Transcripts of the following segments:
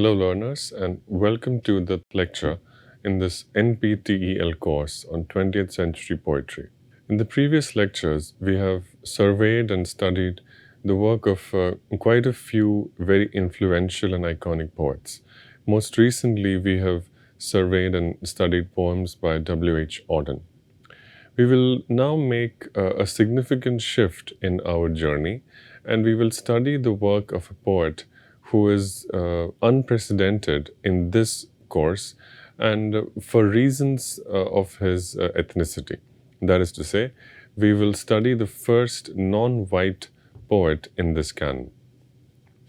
Hello learners and welcome to the lecture in this NPTEL course on 20th century poetry. In the previous lectures, we have surveyed and studied the work of quite a few very influential and iconic poets. Most recently, we have surveyed and studied poems by W.H. Auden. We will now make a significant shift in our journey, and we will study the work of a poet who is unprecedented in this course and for reasons of his ethnicity. That is to say, we will study the first non-white poet in this canon.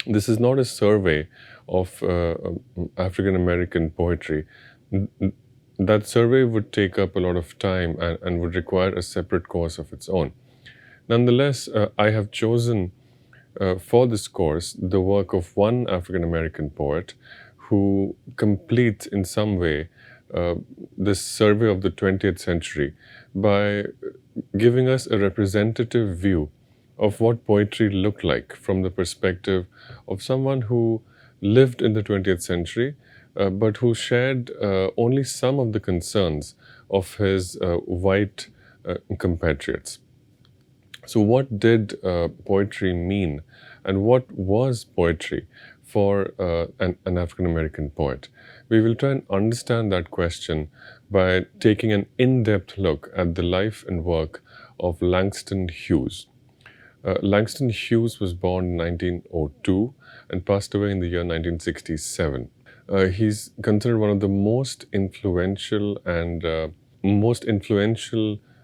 This is not a survey of African American poetry. That survey would take up a lot of time and would require a separate course of its own. Nonetheless, I have chosen for this course the work of one African American poet who completes in some way this survey of the 20th century by giving us a representative view of what poetry looked like from the perspective of someone who lived in the 20th century but who shared only some of the concerns of his white compatriots. So what did poetry mean and what was poetry for an African-American poet? We will try and understand that question by taking an in-depth look at the life and work of Langston Hughes. Langston Hughes was born in 1902 and passed away in the year 1967. He's considered one of the most influential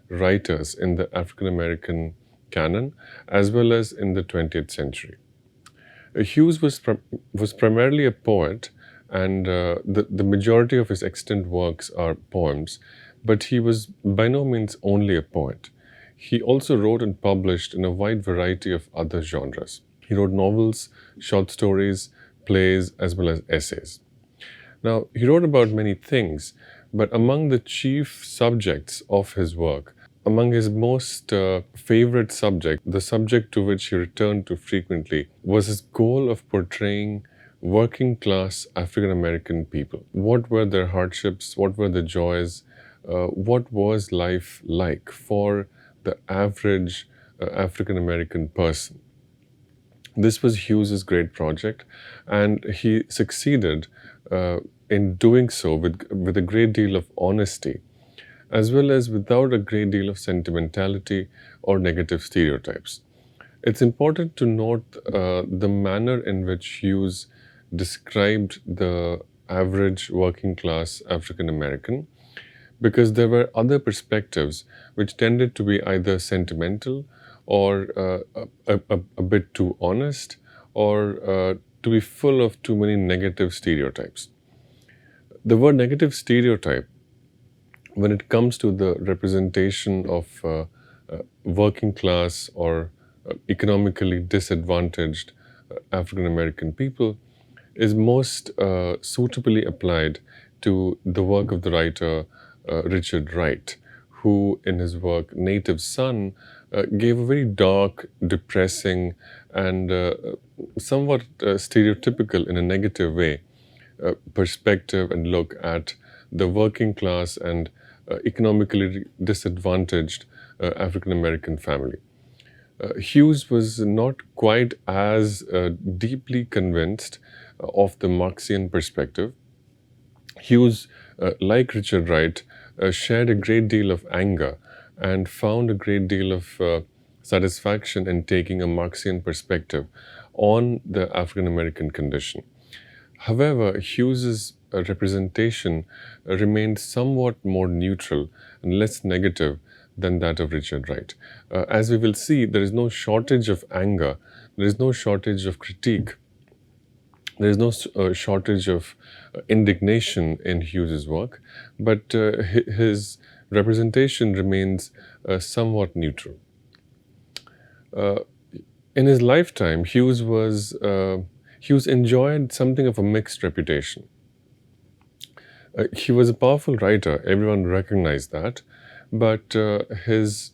writers in the African-American canon, as well as in the 20th century. Hughes was primarily a poet, and the majority of his extant works are poems, but he was by no means only a poet. He also wrote and published in a wide variety of other genres. He wrote novels, short stories, plays, as well as essays. Now, he wrote about many things, but among the chief subjects of his work, among his most favorite subject, the subject to which he returned to frequently, was his goal of portraying working class African American people. What were their hardships? What were the joys? What was life like for the average African American person? This was Hughes's great project, and he succeeded in doing so with a great deal of honesty, as well as without a great deal of sentimentality or negative stereotypes. It's important to note the manner in which Hughes described the average working class African American, because there were other perspectives which tended to be either sentimental or a bit too honest, or to be full of too many negative stereotypes. The word negative stereotype, when it comes to the representation of working class or economically disadvantaged African American people, is most suitably applied to the work of the writer Richard Wright, who in his work Native Son gave a very dark, depressing, and somewhat stereotypical in a negative way perspective and look at the working class and economically disadvantaged African American family. Hughes was not quite as deeply convinced of the Marxian perspective. Hughes, like Richard Wright, shared a great deal of anger and found a great deal of satisfaction in taking a Marxian perspective on the African American condition. However, Hughes's representation remained somewhat more neutral and less negative than that of Richard Wright. As we will see, there is no shortage of anger, there is no shortage of critique, there is no shortage of indignation in Hughes's work, but his representation remains somewhat neutral. In his lifetime, Hughes enjoyed something of a mixed reputation. He was a powerful writer, everyone recognized that, but his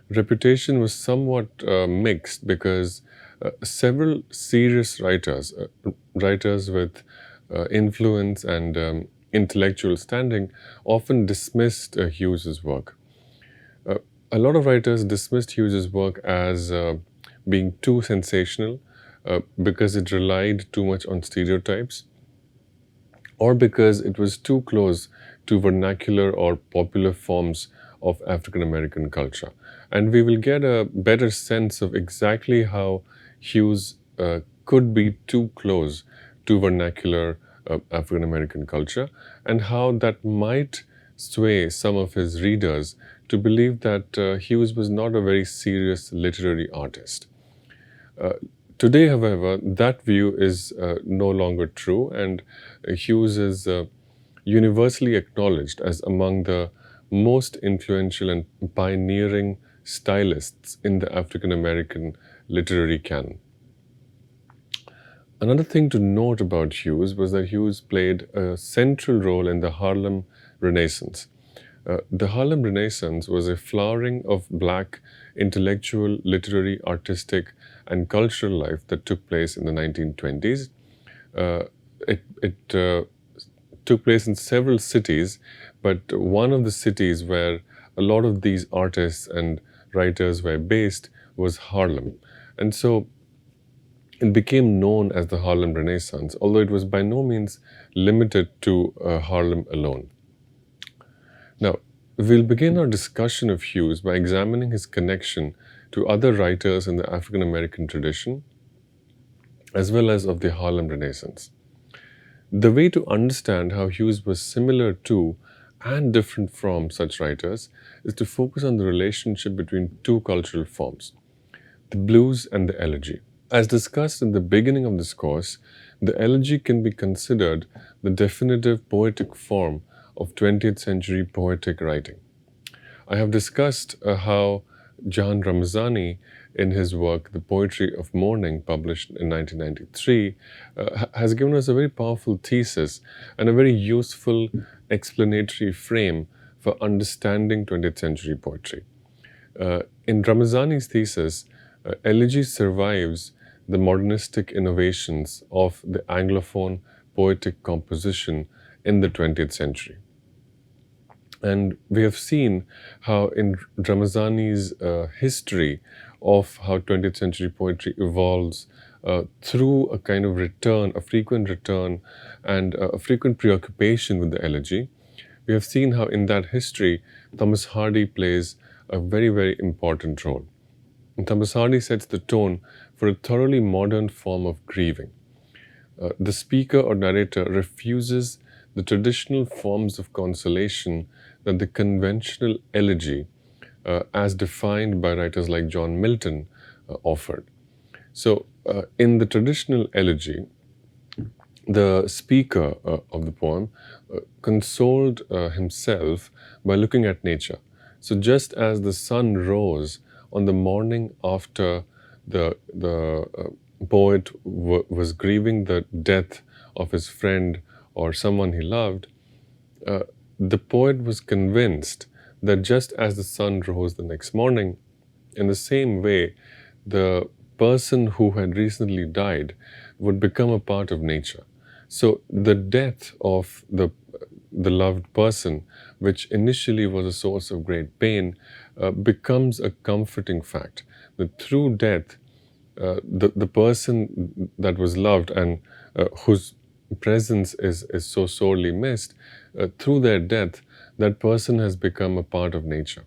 reputation was somewhat mixed because several serious writers with influence, and intellectual standing often dismissed Hughes's work. Uh, a lot of writers dismissed Hughes's work as being too sensational because it relied too much on stereotypes, or because it was too close to vernacular or popular forms of African American culture. And we will get a better sense of exactly how Hughes could be too close to vernacular African American culture, and how that might sway some of his readers to believe that Hughes was not a very serious literary artist. Uh, Today, however, that view is no longer true, and Hughes is universally acknowledged as among the most influential and pioneering stylists in the African American literary canon. Another thing to note about Hughes was that Hughes played a central role in the Harlem Renaissance. The Harlem Renaissance was a flowering of Black intellectual, literary, artistic, and cultural life that took place in the 1920s. It took place in several cities, but one of the cities where a lot of these artists and writers were based was Harlem. And so it became known as the Harlem Renaissance, although it was by no means limited to Harlem alone. Now, we'll begin our discussion of Hughes by examining his connection to other writers in the African American tradition, as well as of the Harlem Renaissance. The way to understand how Hughes was similar to and different from such writers is to focus on the relationship between two cultural forms, the blues and the elegy. As discussed in the beginning of this course, the elegy can be considered the definitive poetic form of 20th century poetic writing. I have discussed how Jahan Ramazani, in his work The Poetry of Mourning, published in 1993, has given us a very powerful thesis and a very useful explanatory frame for understanding 20th century poetry. In Ramazani's thesis, elegy survives the modernistic innovations of the Anglophone poetic composition in the 20th century. And we have seen how in Ramazani's history of how 20th century poetry evolves through a kind of return, a frequent return, and a frequent preoccupation with the elegy, we have seen how in that history, Thomas Hardy plays a very, very important role. And Thomas Hardy sets the tone for a thoroughly modern form of grieving. The speaker or narrator refuses the traditional forms of consolation that the conventional elegy, as defined by writers like John Milton, offered. So, in the traditional elegy, the speaker of the poem consoled himself by looking at nature. So, just as the sun rose on the morning after the poet was grieving the death of his friend or someone he loved, the poet was convinced that just as the sun rose the next morning, in the same way, the person who had recently died would become a part of nature. So the death of the loved person, which initially was a source of great pain, becomes a comforting fact. That through death, the person that was loved and whose presence is so sorely missed, through their death, that person has become a part of nature.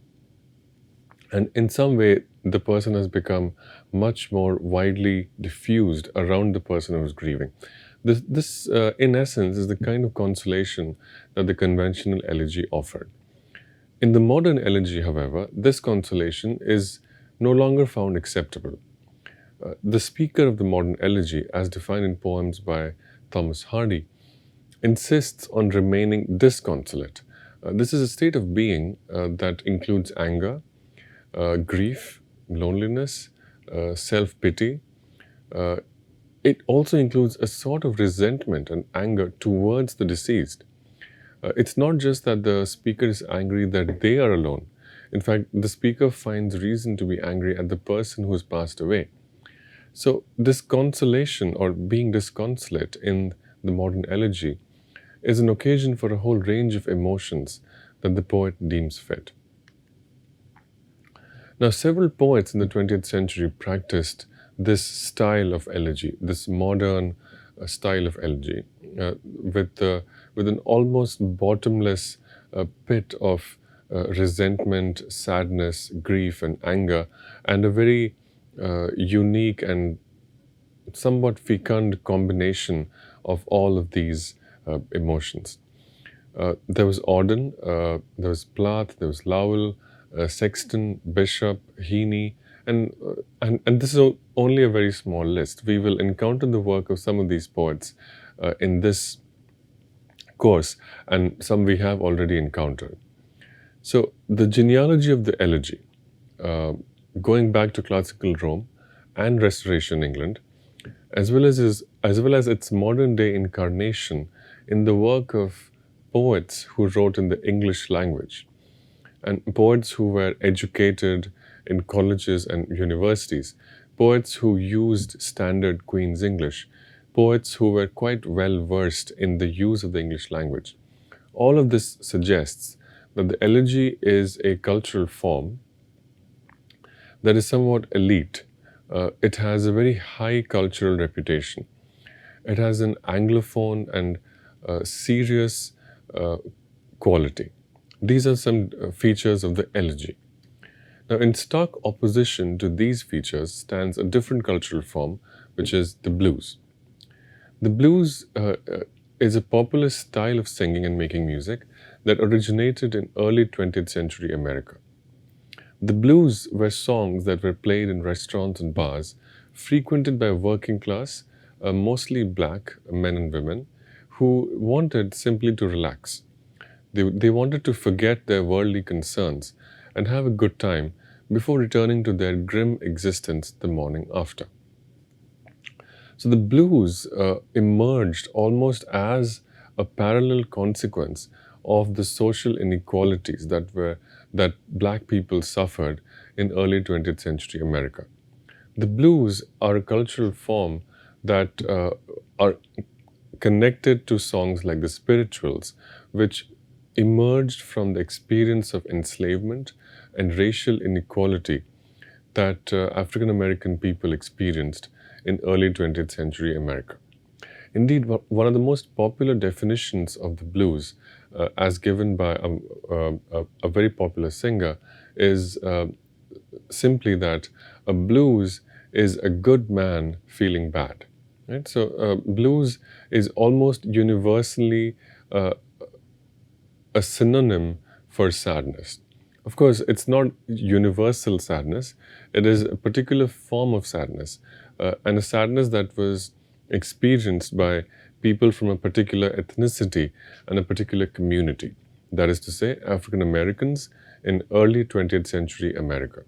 And in some way, the person has become much more widely diffused around the person who is grieving. This in essence, is the kind of consolation that the conventional elegy offered. In the modern elegy, however, this consolation is no longer found acceptable. The speaker of the modern elegy, as defined in poems by Thomas Hardy, insists on remaining disconsolate. This is a state of being that includes anger, grief, loneliness, self-pity. It also includes a sort of resentment and anger towards the deceased. It's not just that the speaker is angry that they are alone. In fact, the speaker finds reason to be angry at the person who has passed away. So this consolation or being disconsolate in the modern elegy, is an occasion for a whole range of emotions that the poet deems fit. Now, several poets in the 20th century practiced this style of elegy, this modern style of elegy, with an almost bottomless pit of resentment, sadness, grief, and anger, and a very unique and somewhat fecund combination of all of these emotions. There was Auden, there was Plath, there was Lowell, Sexton, Bishop, Heaney, and this is only a very small list. We will encounter the work of some of these poets in this course, and some we have already encountered. So, the genealogy of the elegy, going back to classical Rome and Restoration England, as well as its modern day incarnation in the work of poets who wrote in the English language, and poets who were educated in colleges and universities, poets who used standard Queen's English, poets who were quite well versed in the use of the English language. All of this suggests that the elegy is a cultural form that is somewhat elite. It has a very high cultural reputation. It has an Anglophone and serious quality. These are some features of the elegy. Now, in stark opposition to these features stands a different cultural form, which is the blues. The blues is a popular style of singing and making music that originated in early 20th century America. The blues were songs that were played in restaurants and bars, frequented by working class, mostly black men and women, who wanted simply to relax. They wanted to forget their worldly concerns and have a good time before returning to their grim existence the morning after. So the blues emerged almost as a parallel consequence of the social inequalities that black people suffered in early 20th century America. The blues are a cultural form that are connected to songs like the spirituals, which emerged from the experience of enslavement and racial inequality that African American people experienced in early 20th century America. Indeed, one of the most popular definitions of the blues, as given by a very popular singer, is simply that a blues is a good man feeling bad. Right? So, blues is almost universally a synonym for sadness. Of course, it's not universal sadness. It is a particular form of sadness, and a sadness that was experienced by people from a particular ethnicity and a particular community. That is to say, African Americans in early 20th century America.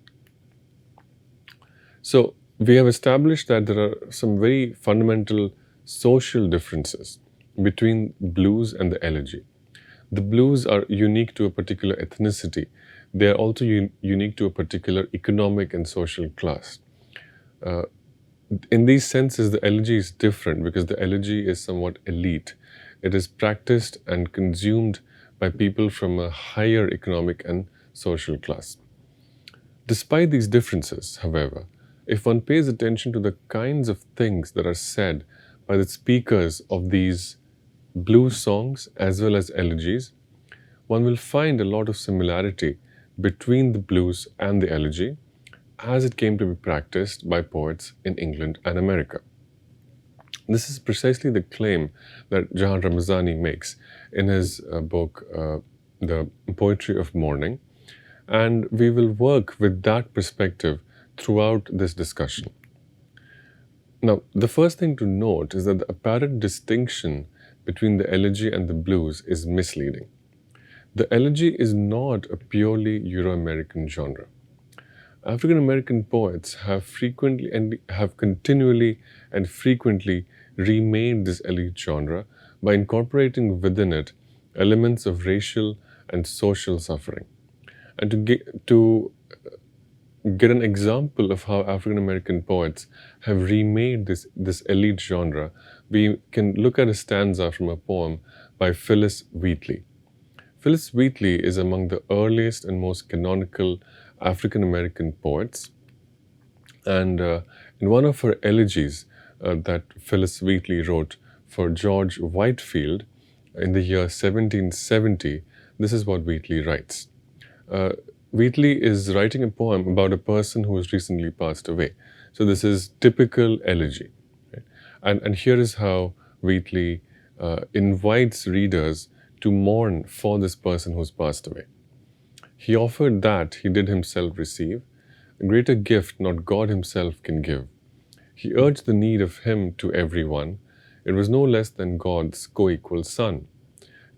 So, we have established that there are some very fundamental social differences between blues and the elegy. The blues are unique to a particular ethnicity. They are also unique to a particular economic and social class. In these senses, the elegy is different because the elegy is somewhat elite. It is practiced and consumed by people from a higher economic and social class. Despite these differences, however, if one pays attention to the kinds of things that are said by the speakers of these blues songs as well as elegies, one will find a lot of similarity between the blues and the elegy as it came to be practiced by poets in England and America. This is precisely the claim that Jahan Ramazani makes in his book, The Poetry of Mourning, and we will work with that perspective throughout this discussion. Now, the first thing to note is that the apparent distinction between the elegy and the blues is misleading. The elegy is not a purely Euro-American genre. African American poets have continually and frequently remade this elite genre by incorporating within it elements of racial and social suffering. And to get an example of how African American poets have remade this elite genre, we can look at a stanza from a poem by Phyllis Wheatley. Phyllis Wheatley is among the earliest and most canonical African American poets. And in one of her elegies that Phyllis Wheatley wrote for George Whitefield in the year 1770, this is what Wheatley writes. Wheatley is writing a poem about a person who has recently passed away. So this is typical elegy. Right? And here is how Wheatley invites readers to mourn for this person who's passed away. He offered that he did himself receive, a greater gift not God himself can give. He urged the need of him to everyone. It was no less than God's co-equal son.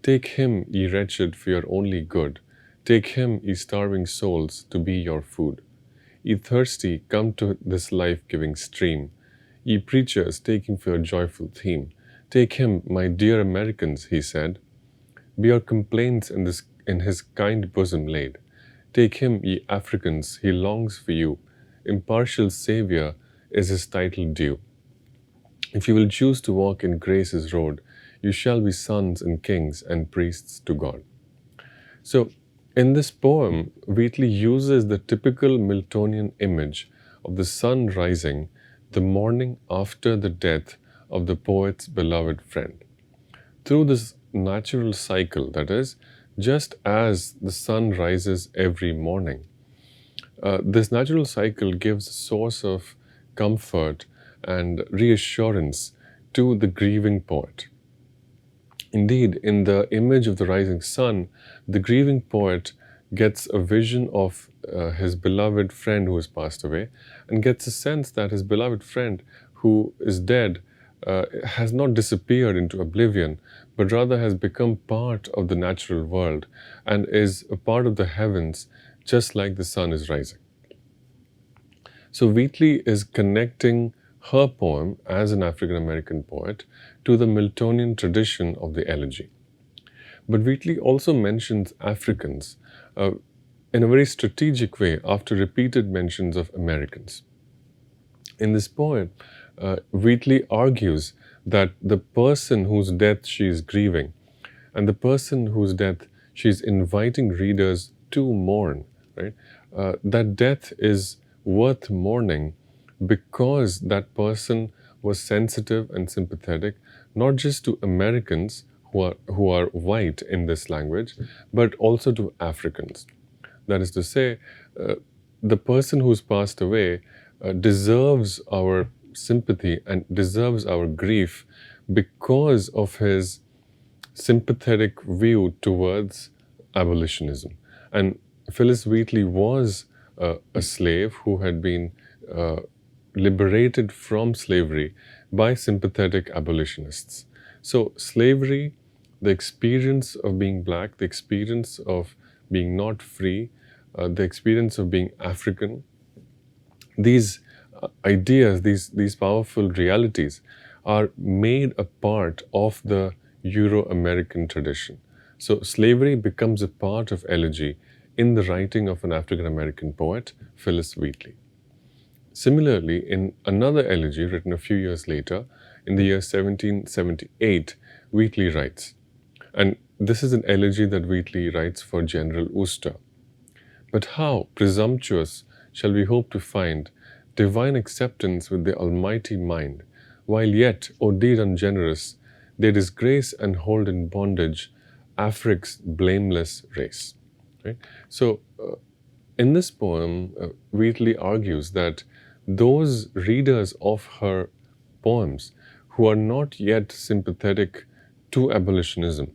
Take him, ye wretched, for your only good. Take him, ye starving souls, to be your food. Ye thirsty, come to this life-giving stream. Ye preachers, take him for your joyful theme. Take him, my dear Americans, he said. Be your complaints in his kind bosom laid. Take him, ye Africans, he longs for you. Impartial Savior is his title due. If you will choose to walk in grace's road, you shall be sons and kings and priests to God. So, in this poem, Wheatley uses the typical Miltonian image of the sun rising the morning after the death of the poet's beloved friend. Through this natural cycle, that is, just as the sun rises every morning, this natural cycle gives a source of comfort and reassurance to the grieving poet. Indeed, in the image of the rising sun, the grieving poet gets a vision of his beloved friend who has passed away and gets a sense that his beloved friend who is dead has not disappeared into oblivion, but rather has become part of the natural world and is a part of the heavens, just like the sun is rising. So Wheatley is connecting her poem as an African American poet to the Miltonian tradition of the elegy. But Wheatley also mentions Africans in a very strategic way after repeated mentions of Americans. In this poem, Wheatley argues that the person whose death she is grieving and the person whose death she is inviting readers to mourn, right? That death is worth mourning because that person was sensitive and sympathetic, not just to Americans who are white in this language, but also to Africans. That is to say, the person who's passed away deserves our sympathy and deserves our grief because of his sympathetic view towards abolitionism. And Phyllis Wheatley was a slave who had been liberated from slavery by sympathetic abolitionists. So slavery, the experience of being black, the experience of being not free, the experience of being African, these ideas, these powerful realities are made a part of the Euro-American tradition. So slavery becomes a part of elegy in the writing of an African-American poet, Phyllis Wheatley. Similarly, in another elegy written a few years later, in the year 1778, Wheatley writes, and this is an elegy that Wheatley writes for General Wooster. But how presumptuous shall we hope to find divine acceptance with the Almighty mind, while yet, O deed ungenerous, they disgrace and hold in bondage Afric's blameless race. Right? So, in this poem, Wheatley argues that those readers of her poems who are not yet sympathetic to abolitionism,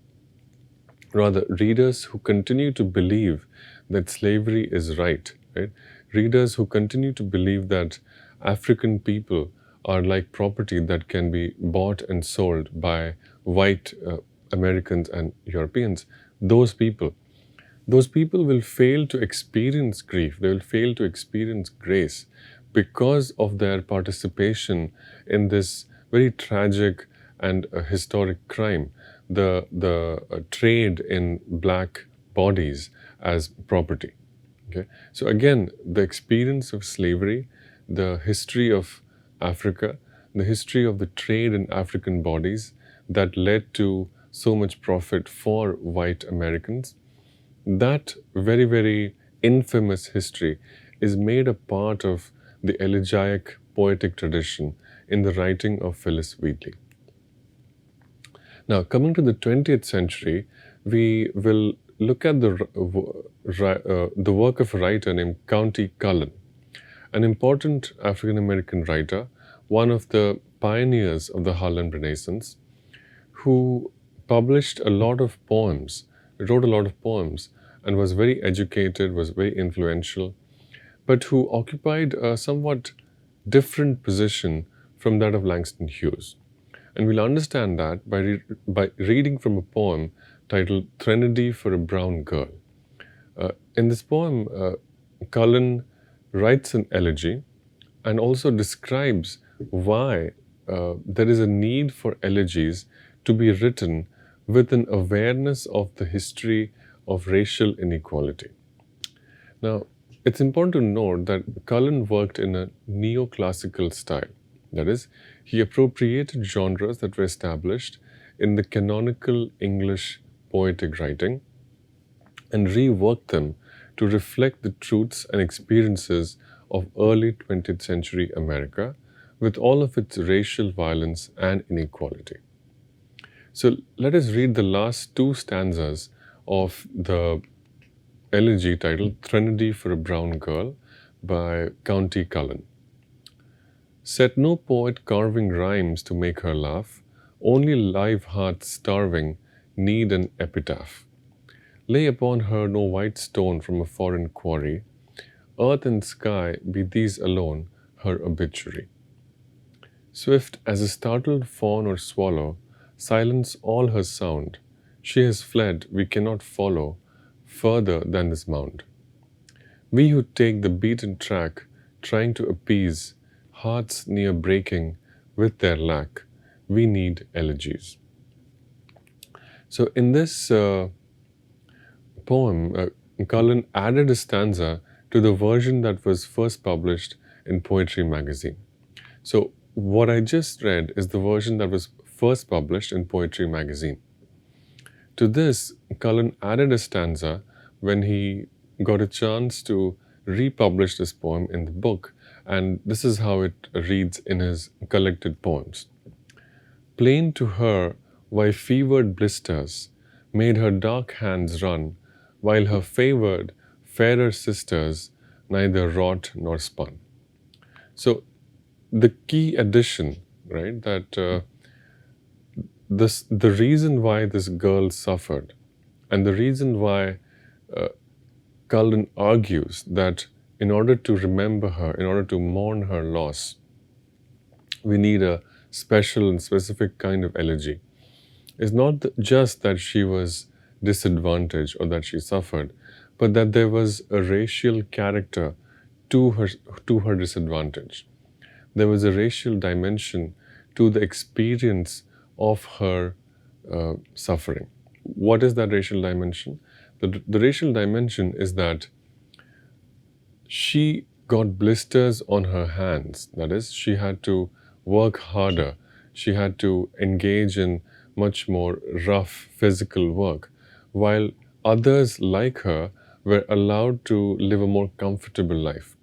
rather readers who continue to believe that slavery is right, readers who continue to believe that African people are like property that can be bought and sold by white Americans and Europeans, those people will fail to experience grief, they will fail to experience grace because of their participation in this very tragic and historic crime, the trade in black bodies as property. Okay, so again, the experience of slavery, the history of Africa, the history of the trade in African bodies that led to so much profit for white Americans, that very, very infamous history is made a part of the elegiac poetic tradition in the writing of Phyllis Wheatley. Now, coming to the 20th century, we will look at the work of a writer named Countee Cullen, an important African American writer, one of the pioneers of the Harlem Renaissance, who published a lot of poems, wrote a lot of poems, and was very educated, was very influential, but who occupied a somewhat different position from that of Langston Hughes. And we'll understand that by reading from a poem titled Threnody for a Brown Girl. In this poem, Cullen writes an elegy and also describes why there is a need for elegies to be written with an awareness of the history of racial inequality. Now, it's important to note that Cullen worked in a neoclassical style. That is, he appropriated genres that were established in the canonical English poetic writing and reworked them to reflect the truths and experiences of early 20th century America with all of its racial violence and inequality. So let us read the last two stanzas of the elegy titled Threnody for a Brown Girl by Countee Cullen. Set no poet carving rhymes to make her laugh, only live hearts starving need an epitaph. Lay upon her no white stone from a foreign quarry, earth and sky be these alone her obituary. Swift as a startled fawn or swallow, silence all her sound. She has fled, we cannot follow further than this mound. We who take the beaten track, trying to appease hearts near breaking with their lack, we need elegies. So in this poem, Cullen added a stanza to the version that was first published in Poetry magazine. So what I just read is the version that was first published in Poetry magazine. To this, Cullen added a stanza when he got a chance to republish this poem in the book, and this is how it reads in his collected poems. Plain to her why fevered blisters made her dark hands run, while her favored, fairer sisters neither wrought nor spun. So the key addition, right, that the reason why this girl suffered, and the reason why Cullen argues that in order to remember her, in order to mourn her loss, we need a special and specific kind of elegy. It's not just that she was disadvantaged or that she suffered, but that there was a racial character to her disadvantage. There was a racial dimension to the experience of her suffering. What is that racial dimension? The racial dimension is that she got blisters on her hands. That is, she had to work harder. She had to engage in much more rough physical work, while others like her were allowed to live a more comfortable life.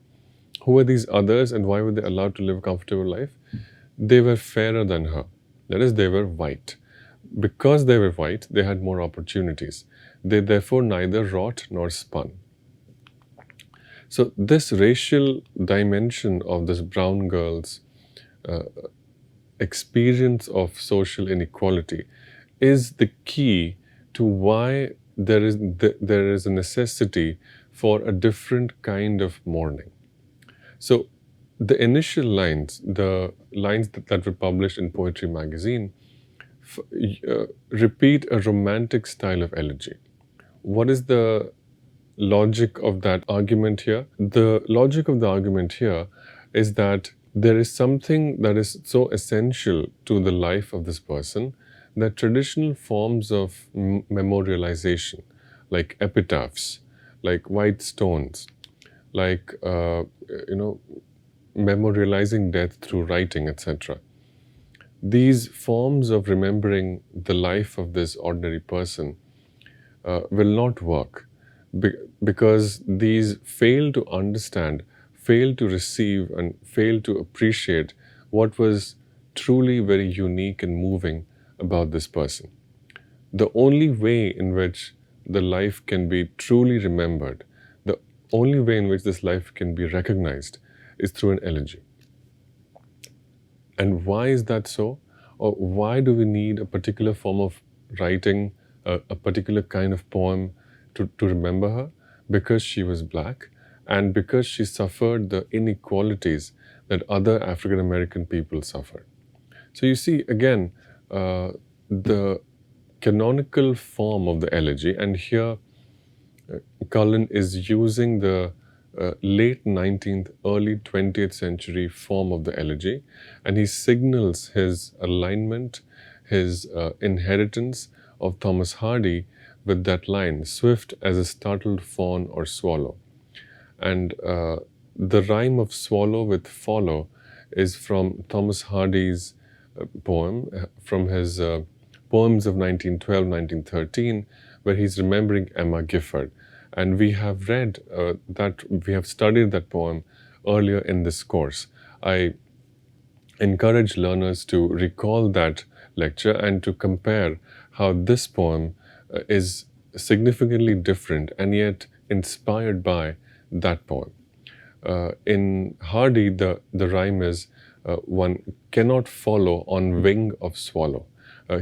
Who were these others and why were they allowed to live a comfortable life? They were fairer than her. That is, they were white. Because they were white, they had more opportunities. They therefore neither wrought nor spun. So this racial dimension of this brown girl's experience of social inequality is the key to why there is a necessity for a different kind of mourning. So the initial lines, the lines that were published in Poetry magazine, repeat a romantic style of elegy. What is the logic of that argument here? The logic of the argument here is that there is something that is so essential to the life of this person that traditional forms of memorialization, like epitaphs, like white stones, like memorializing death through writing, etc. These forms of remembering the life of this ordinary person will not work because these fail to understand, fail to receive, and fail to appreciate what was truly very unique and moving about this person. The only way in which the life can be truly remembered, the only way in which this life can be recognized is through an elegy. And why is that so? Or why do we need a particular form of writing, a particular kind of poem to remember her? Because she was black and because she suffered the inequalities that other African American people suffered. So you see, again, the canonical form of the elegy, and here Cullen is using the late 19th, early 20th century form of the elegy, and he signals his alignment, his inheritance of Thomas Hardy with that line, swift as a startled fawn or swallow. And the rhyme of swallow with follow is from Thomas Hardy's poem, from his poems of 1912, 1913, where he's remembering Emma Gifford. And we have read we have studied that poem earlier in this course. I encourage learners to recall that lecture and to compare how this poem is significantly different and yet inspired by that poem. In Hardy, the rhyme is one cannot follow on wing of swallow.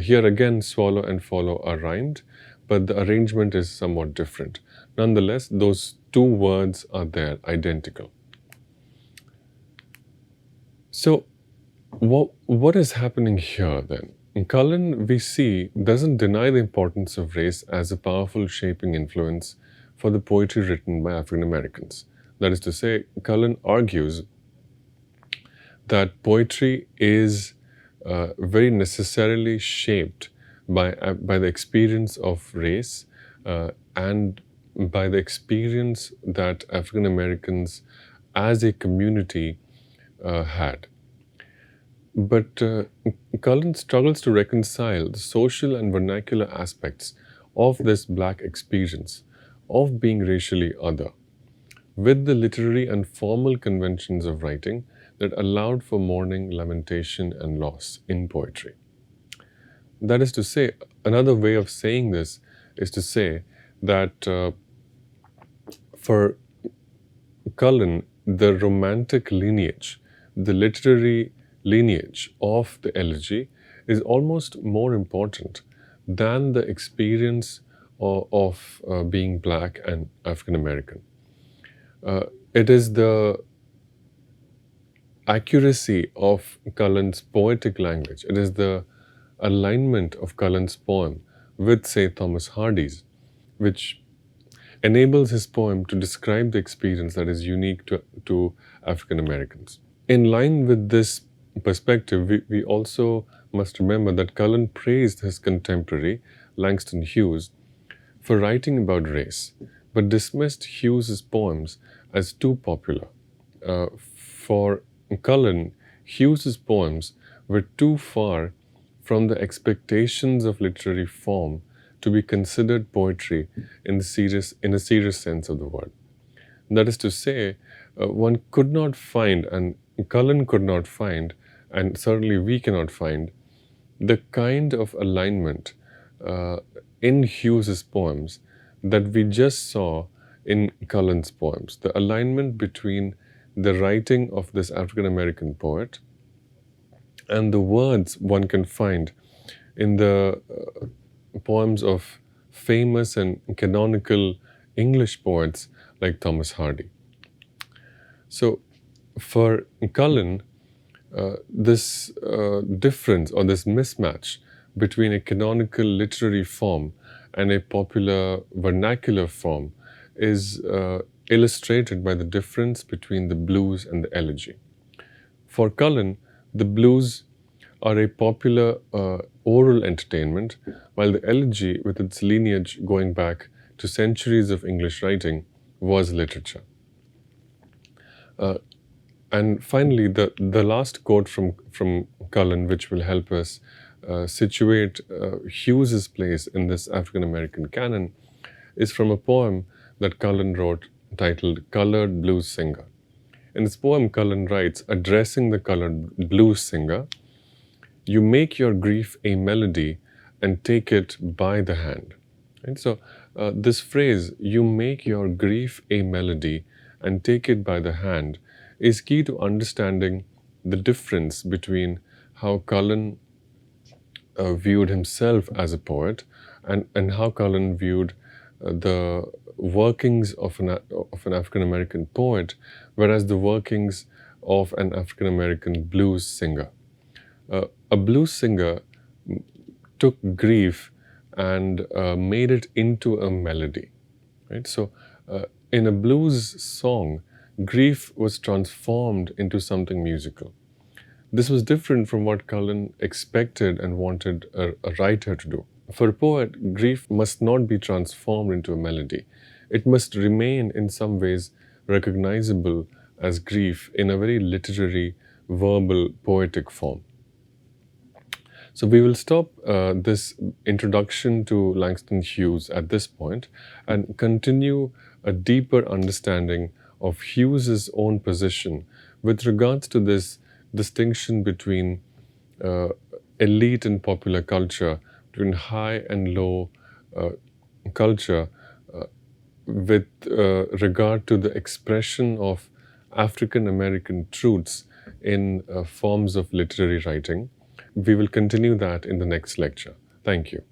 Here again, swallow and follow are rhymed, but the arrangement is somewhat different. Nonetheless, those two words are there, identical. So, what is happening here then? Cullen, we see, doesn't deny the importance of race as a powerful shaping influence for the poetry written by African Americans. That is to say, Cullen argues that poetry is very necessarily shaped by the experience of race and by the experience that African Americans as a community had. But Cullen struggles to reconcile the social and vernacular aspects of this black experience of being racially other with the literary and formal conventions of writing that allowed for mourning, lamentation, and loss in poetry. That is to say, another way of saying this is to say that for Cullen, the romantic lineage, the literary lineage of the elegy is almost more important than the experience of being black and African American. It is the accuracy of Cullen's poetic language. It is the alignment of Cullen's poem with, say, Thomas Hardy's, which enables his poem to describe the experience that is unique to African Americans. In line with this perspective, we also must remember that Cullen praised his contemporary, Langston Hughes, for writing about race, but dismissed Hughes's poems as too popular. For Cullen, Hughes's poems were too far from the expectations of literary form to be considered poetry in a serious sense of the word. That is to say, one could not find, and Cullen could not find, and certainly we cannot find, the kind of alignment in Hughes's poems that we just saw in Cullen's poems. The alignment between the writing of this African American poet and the words one can find in the poems of famous and canonical English poets like Thomas Hardy. So for Cullen, this difference or this mismatch between a canonical literary form and a popular vernacular form is illustrated by the difference between the blues and the elegy. For Cullen, the blues are a popular oral entertainment, while the elegy, with its lineage going back to centuries of English writing, was literature. And finally, the last quote from Cullen, which will help us situate Hughes's place in this African American canon, is from a poem that Cullen wrote titled Colored Blues Singer. In this poem, Cullen writes, addressing the colored blues singer, "You make your grief a melody and take it by the hand." And so, this phrase, "you make your grief a melody and take it by the hand," is key to understanding the difference between how Cullen viewed himself as a poet and how Cullen viewed the workings of an African American poet, whereas the workings of an African American blues singer. A blues singer took grief and made it into a melody, right? So, in a blues song, grief was transformed into something musical. This was different from what Cullen expected and wanted a writer to do. For a poet, grief must not be transformed into a melody. It must remain in some ways recognizable as grief in a very literary, verbal, poetic form. So we will stop this introduction to Langston Hughes at this point and continue a deeper understanding of Hughes's own position with regards to this distinction between elite and popular culture, between high and low culture, with regard to the expression of African American truths in forms of literary writing. We will continue that in the next lecture. Thank you.